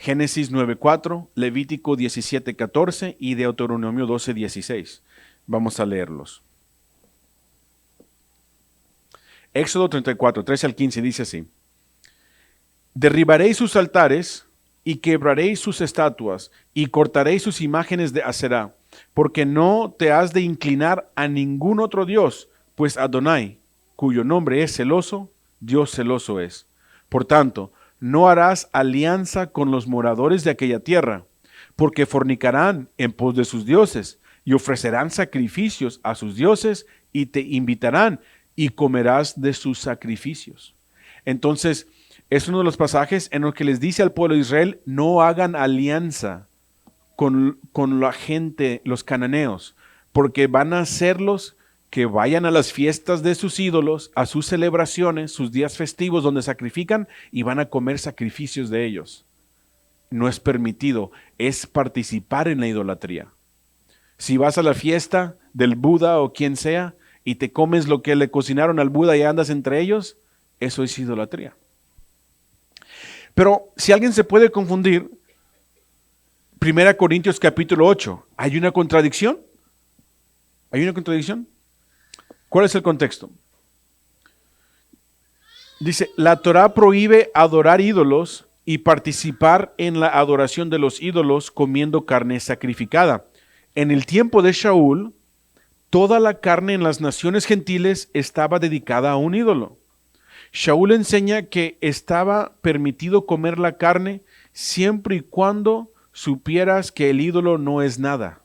Génesis 9:4, Levítico 17:14 y Deuteronomio 12:16. Vamos a leerlos. Éxodo 34, 13 al 15 dice así: derribaréis sus altares y quebraréis sus estatuas y cortaréis sus imágenes de Aserá, porque no te has de inclinar a ningún otro Dios, pues Adonai, cuyo nombre es celoso, Dios celoso es. Por tanto, no harás alianza con los moradores de aquella tierra, porque fornicarán en pos de sus dioses y ofrecerán sacrificios a sus dioses y te invitarán y comerás de sus sacrificios. Entonces, es uno de los pasajes en los que les dice al pueblo de Israel, no hagan alianza con la gente, los cananeos, porque van a hacerlos que vayan a las fiestas de sus ídolos, a sus celebraciones, sus días festivos donde sacrifican y van a comer sacrificios de ellos. No es permitido, es participar en la idolatría. Si vas a la fiesta del Buda o quien sea y te comes lo que le cocinaron al Buda y andas entre ellos, eso es idolatría. Pero si alguien se puede confundir, 1 Corintios capítulo 8, ¿hay una contradicción? ¿Hay una contradicción? ¿Cuál es el contexto? Dice, la Torah prohíbe adorar ídolos y participar en la adoración de los ídolos comiendo carne sacrificada. En el tiempo de Shaul, toda la carne en las naciones gentiles estaba dedicada a un ídolo. Shaul enseña que estaba permitido comer la carne siempre y cuando supieras que el ídolo no es nada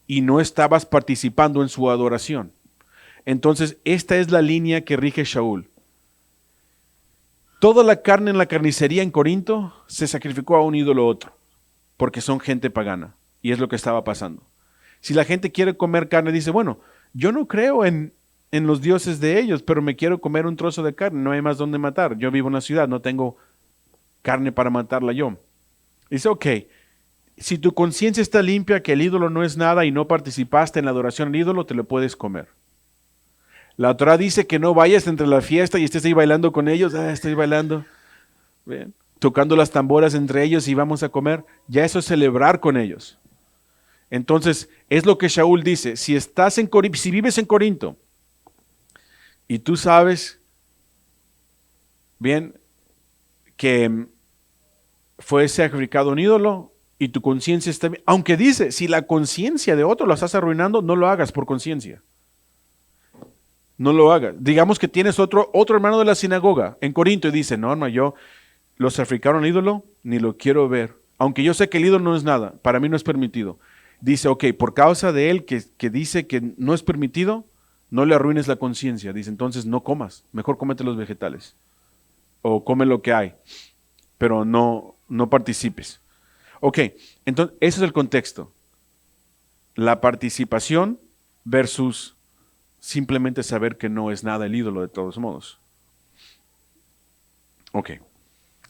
y no estabas participando en su adoración. Entonces, esta es la línea que rige Shaul. Toda la carne en la carnicería en Corinto se sacrificó a un ídolo otro, porque son gente pagana, y es lo que estaba pasando. Si la gente quiere comer carne, dice, bueno, yo no creo en los dioses de ellos, pero me quiero comer un trozo de carne, no hay más donde matar. Yo vivo en una ciudad, no tengo carne para matarla yo. Dice, ok, si tu conciencia está limpia, que el ídolo no es nada y no participaste en la adoración al ídolo, te lo puedes comer. La Torah dice que no vayas entre la fiesta y estés ahí bailando con ellos. Estoy bailando, bien, tocando las tamboras entre ellos y vamos a comer. Ya eso es celebrar con ellos. Entonces, es lo que Shaul dice. Si estás en Corinto, si vives en Corinto y tú sabes, bien, que fue sacrificado un ídolo y tu conciencia está bien, aunque dice, si la conciencia de otro la estás arruinando, no lo hagas por conciencia. No lo hagas. Digamos que tienes otro hermano de la sinagoga en Corinto y dice, no, yo lo sacrificaron al ídolo, ni lo quiero ver. Aunque yo sé que el ídolo no es nada, para mí no es permitido. Dice, ok, por causa de él que dice que no es permitido, no le arruines la conciencia. Dice, entonces no comas, mejor cómete los vegetales. O come lo que hay, pero no participes. Ok, entonces ese es el contexto. La participación versus simplemente saber que no es nada el ídolo de todos modos. Ok.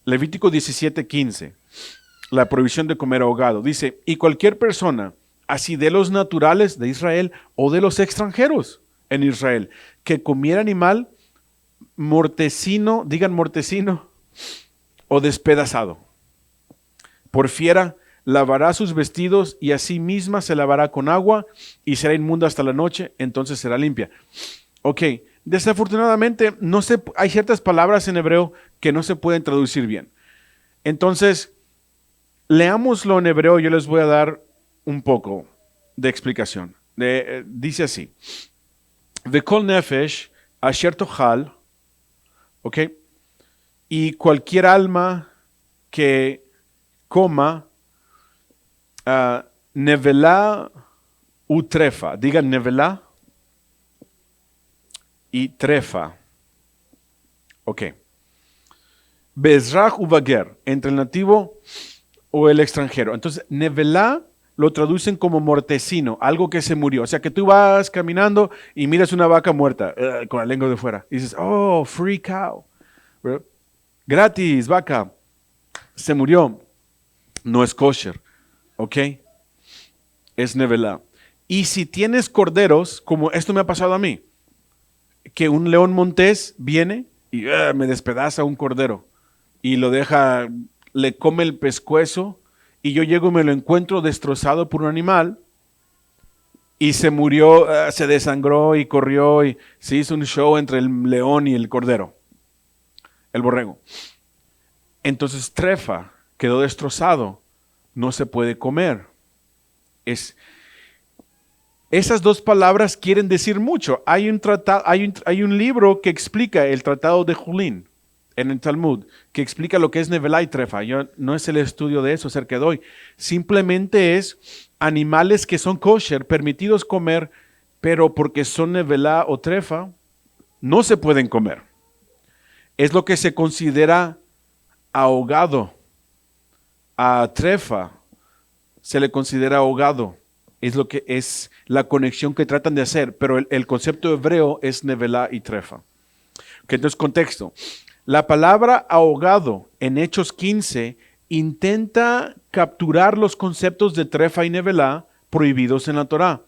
Levítico 17:15. La prohibición de comer ahogado. Dice, y cualquier persona así de los naturales de Israel o de los extranjeros en Israel, que comiera animal mortecino, digan mortecino, o despedazado. Por fiera lavará sus vestidos y a sí misma se lavará con agua y será inmunda hasta la noche, entonces será limpia. Ok, desafortunadamente hay ciertas palabras en hebreo que no se pueden traducir bien. Entonces, leámoslo en hebreo, yo les voy a dar un poco de explicación. Dice así, Vekol nefesh asher tochal, ok, y cualquier alma que coma nevelá u trefa, digan nevelá y trefa, ok. Bezrach u bager, entre el nativo o el extranjero. Entonces, nevelá lo traducen como mortecino, algo que se murió. O sea, que tú vas caminando y miras una vaca muerta con la lengua de fuera. Y dices, oh, free cow. ¿verdad? Gratis, vaca. Se murió. No es kosher. ¿Ok? Es nevelá. Y si tienes corderos, como esto me ha pasado a mí, que un león montés viene y me despedaza un cordero y lo deja, le come el pescuezo y yo llego y me lo encuentro destrozado por un animal y se murió, se desangró y corrió y se hizo un show entre el león y el cordero, el borrego. Entonces trefa, quedó destrozado, no se puede comer. Esas dos palabras quieren decir mucho. Hay un libro que explica el Tratado de Julín en el Talmud, que explica lo que es nevelá y trefa. Yo no es el estudio de eso acerca de hoy. Simplemente es animales que son kosher, permitidos comer, pero porque son nevelá o trefa, no se pueden comer. Es lo que se considera ahogado. A trefa se le considera ahogado. Es lo que es la conexión que tratan de hacer, pero el concepto hebreo es nevelá y trefa. Okay, entonces, contexto. La palabra ahogado en Hechos 15 intenta capturar los conceptos de trefa y nevelá prohibidos en la Torá.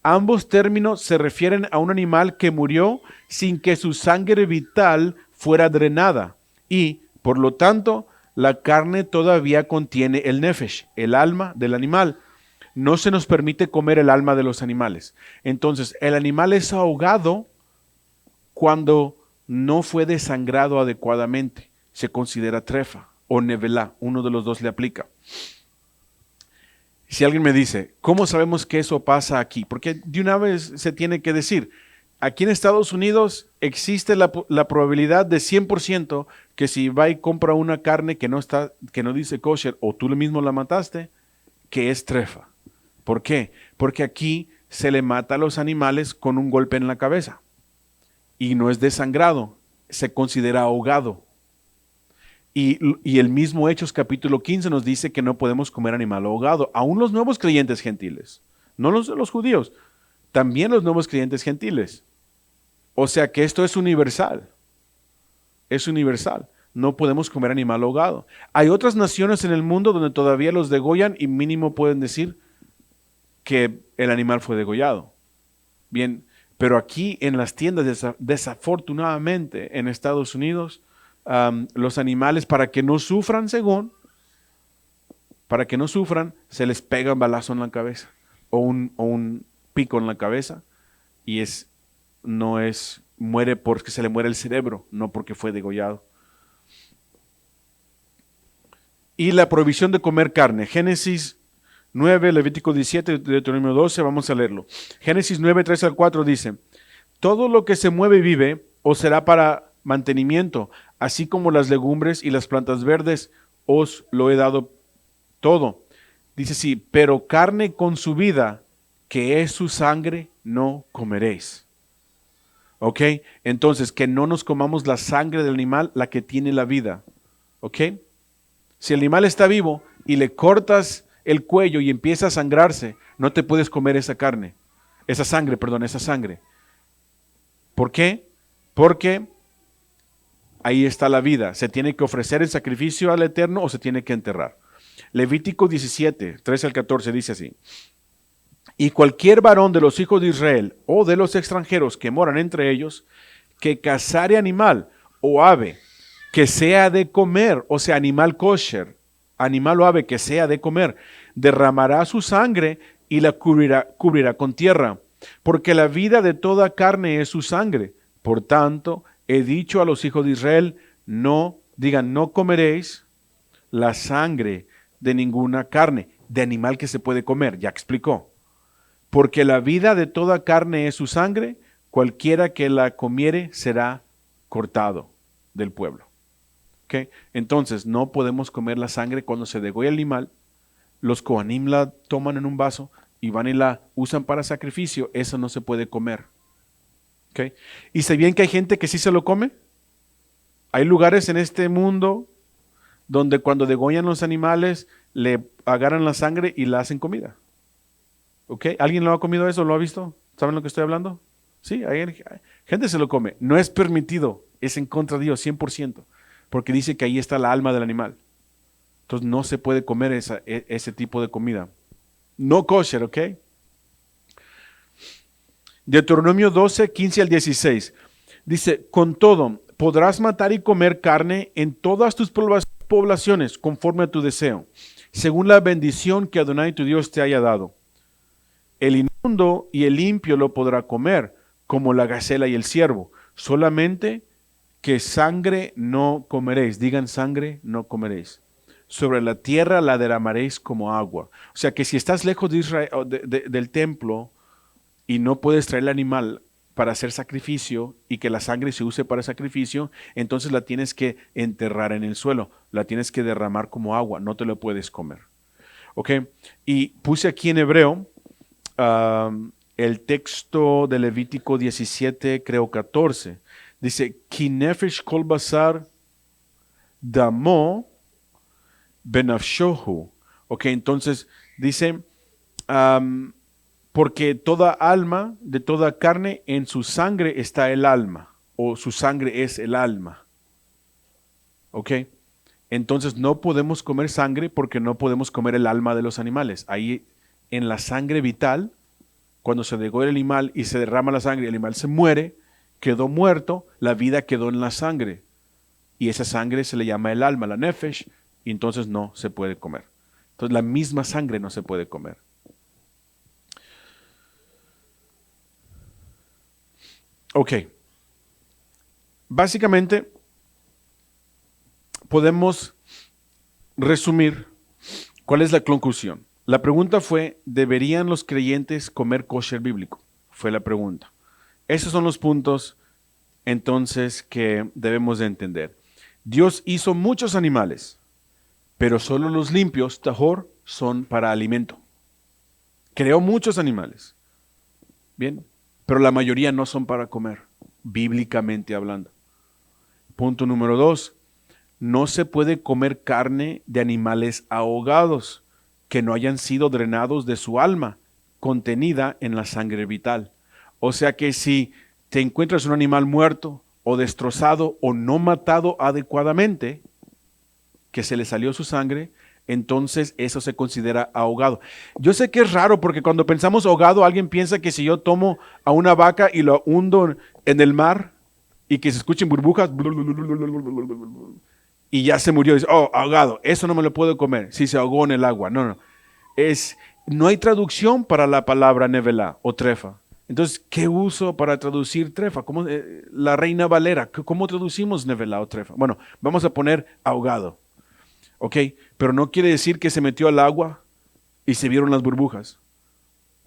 Ambos términos se refieren a un animal que murió sin que su sangre vital fuera drenada y, por lo tanto, la carne todavía contiene el nefesh, el alma del animal. No se nos permite comer el alma de los animales. Entonces, el animal es ahogado cuando no fue desangrado adecuadamente. Se considera trefa o nevelá. Uno de los dos le aplica. Si alguien me dice, ¿cómo sabemos que eso pasa aquí? Porque de una vez se tiene que decir, aquí en Estados Unidos existe la probabilidad de 100% que si va y compra una carne que no dice kosher o tú mismo la mataste, que es trefa. ¿Por qué? Porque aquí se le mata a los animales con un golpe en la cabeza y no es desangrado, se considera ahogado. Y el mismo Hechos capítulo 15 nos dice que no podemos comer animal ahogado. Aún los nuevos creyentes gentiles, no los judíos, también los nuevos creyentes gentiles. O sea que esto es universal. Es universal. No podemos comer animal ahogado. Hay otras naciones en el mundo donde todavía los degollan y mínimo pueden decir que el animal fue degollado. Bien, pero aquí en las tiendas, desafortunadamente en Estados Unidos, los animales para que no sufran se les pega un balazo en la cabeza o un pico en la cabeza y muere porque se le muere el cerebro, no porque fue degollado. Y la prohibición de comer carne, Génesis 9, Levítico 17, Deuteronomio 12, vamos a leerlo. Génesis 9, 3 al 4 dice, todo lo que se mueve y vive os será para mantenimiento, así como las legumbres y las plantas verdes, os lo he dado todo. Dice sí, pero carne con su vida, que es su sangre, no comeréis. ¿Ok? Entonces, que no nos comamos la sangre del animal, la que tiene la vida. ¿Ok? Si el animal está vivo y le cortas el cuello y empieza a sangrarse, no te puedes comer esa sangre. ¿Por qué? Porque ahí está la vida. Se tiene que ofrecer el sacrificio al Eterno o se tiene que enterrar. Levítico 17, 13 al 14 dice así. Y cualquier varón de los hijos de Israel o de los extranjeros que moran entre ellos, que cazare animal o ave que sea de comer, o sea, animal kosher, animal o ave que sea de comer, derramará su sangre y la cubrirá con tierra, porque la vida de toda carne es su sangre. Por tanto, he dicho a los hijos de Israel, no comeréis la sangre de ninguna carne, de animal que se puede comer, ya explicó. Porque la vida de toda carne es su sangre, cualquiera que la comiere será cortado del pueblo. ¿Okay? Entonces, no podemos comer la sangre cuando se degolla el animal. Los Kohanim la toman en un vaso y van y la usan para sacrificio. Eso no se puede comer. ¿Okay? ¿Y sabían que hay gente que sí se lo come? Hay lugares en este mundo donde cuando degollan los animales, le agarran la sangre y la hacen comida. ¿Ok? ¿Alguien lo ha comido eso? ¿Lo ha visto? ¿Saben lo que estoy hablando? Sí, hay gente se lo come. No es permitido, es en contra de Dios, 100%, porque dice que ahí está la alma del animal. Entonces no se puede comer ese tipo de comida. No kosher, ¿ok? Deuteronomio 12, 15 al 16. Dice, con todo, podrás matar y comer carne en todas tus poblaciones conforme a tu deseo, según la bendición que Adonai tu Dios te haya dado. El inmundo y el limpio lo podrá comer, como la gacela y el ciervo. Solamente que sangre no comeréis. Digan sangre no comeréis. Sobre la tierra la derramaréis como agua. O sea que si estás lejos de Israel, del templo y no puedes traer el animal para hacer sacrificio y que la sangre se use para sacrificio, entonces la tienes que enterrar en el suelo. La tienes que derramar como agua. No te lo puedes comer. ¿Ok? Y puse aquí en hebreo el texto de Levítico 17, creo 14, dice, Ki nefesh kol basar damo benafshohu. Ok, entonces dice, porque toda alma de toda carne en su sangre está el alma, o su sangre es el alma. Ok, entonces no podemos comer sangre porque no podemos comer el alma de los animales. Ahí en la sangre vital, cuando se degolla el animal y se derrama la sangre y el animal se muere, quedó muerto, la vida quedó en la sangre. Y esa sangre se le llama el alma, la nefesh, y entonces no se puede comer. Entonces la misma sangre no se puede comer. Ok. Básicamente, podemos resumir cuál es la conclusión. La pregunta fue, ¿deberían los creyentes comer kosher bíblico? Fue la pregunta. Esos son los puntos entonces que debemos de entender. Dios hizo muchos animales, pero solo los limpios, tahor, son para alimento. Creó muchos animales, bien, pero la mayoría no son para comer, bíblicamente hablando. Punto número 2, no se puede comer carne de animales ahogados que no hayan sido drenados de su alma, contenida en la sangre vital. O sea que si te encuentras un animal muerto o destrozado o no matado adecuadamente, que se le salió su sangre, entonces eso se considera ahogado. Yo sé que es raro porque cuando pensamos ahogado, alguien piensa que si yo tomo a una vaca y lo hundo en el mar y que se escuchen burbujas y ya se murió, dice, oh, ahogado, eso no me lo puedo comer, si se ahogó en el agua. No. No hay traducción para la palabra nevelá o trefa. Entonces, ¿qué uso para traducir trefa? ¿Cómo, la Reina Valera, ¿cómo traducimos nevelá o trefa? Bueno, vamos a poner ahogado. ¿Ok? Pero no quiere decir que se metió al agua y se vieron las burbujas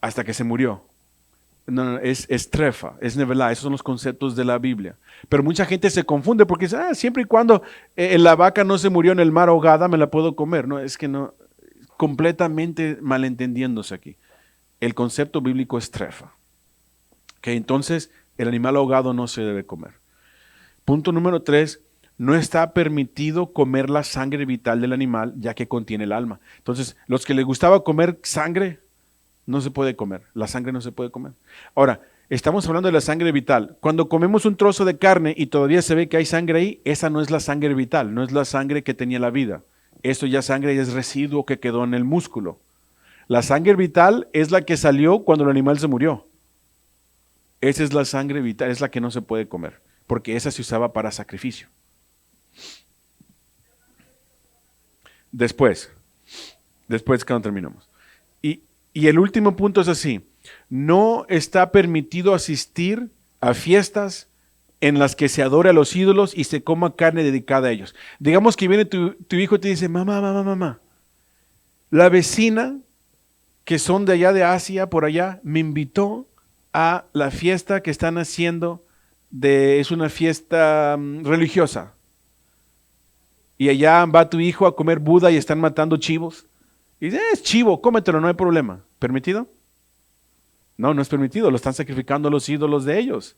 hasta que se murió. No, es trefa, es nevelá, esos son los conceptos de la Biblia. Pero mucha gente se confunde porque dice, siempre y cuando la vaca no se murió en el mar ahogada, me la puedo comer. No, es que no, completamente malentendiéndose aquí. El concepto bíblico es trefa. ¿Ok? Entonces, el animal ahogado no se debe comer. Punto número 3, no está permitido comer la sangre vital del animal, ya que contiene el alma. Entonces, los que les gustaba comer sangre, no se puede comer. La sangre no se puede comer. Ahora, estamos hablando de la sangre vital. Cuando comemos un trozo de carne y todavía se ve que hay sangre ahí, esa no es la sangre vital, no es la sangre que tenía la vida. Eso ya sangre es residuo que quedó en el músculo. La sangre vital es la que salió cuando el animal se murió. Esa es la sangre vital, es la que no se puede comer, porque esa se usaba para sacrificio. Después cuando terminamos. Y el último punto es así: no está permitido asistir a fiestas en las que se adore a los ídolos y se coma carne dedicada a ellos. Digamos que viene tu hijo y te dice, mamá, la vecina que son de allá de Asia, por allá, me invitó a la fiesta que están haciendo, es una fiesta religiosa. Y allá va tu hijo a comer Buda y están matando chivos. Y dice, es chivo, cómetelo, no hay problema. ¿Permitido? No, no es permitido, lo están sacrificando a los ídolos de ellos.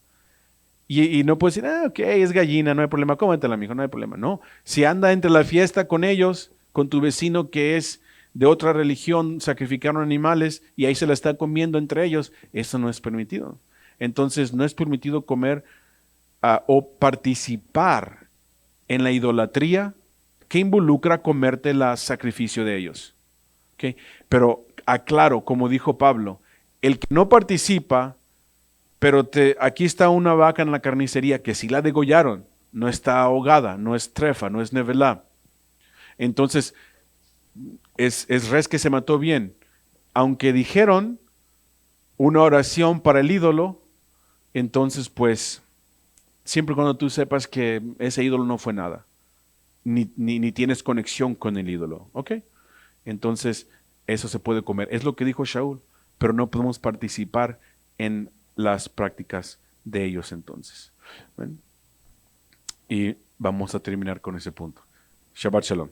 Y no puedes decir, ok, es gallina, no hay problema, cómetela, mijo, no hay problema. No, si anda entre la fiesta con ellos, con tu vecino que es de otra religión, sacrificaron animales y ahí se la está comiendo entre ellos, eso no es permitido. Entonces, no es permitido comer o participar en la idolatría que involucra comerte el sacrificio de ellos. ¿Okay? Pero aclaro, como dijo Pablo, el que no participa, pero aquí está una vaca en la carnicería que si la degollaron, no está ahogada, no es trefa, no es nevelá. Entonces, es res que se mató bien. Aunque dijeron una oración para el ídolo, entonces pues, siempre cuando tú sepas que ese ídolo no fue nada, ni tienes conexión con el ídolo, ¿ok? Entonces, eso se puede comer. Es lo que dijo Shaul, pero no podemos participar en las prácticas de ellos entonces. ¿Ven? Y vamos a terminar con ese punto. Shabbat Shalom.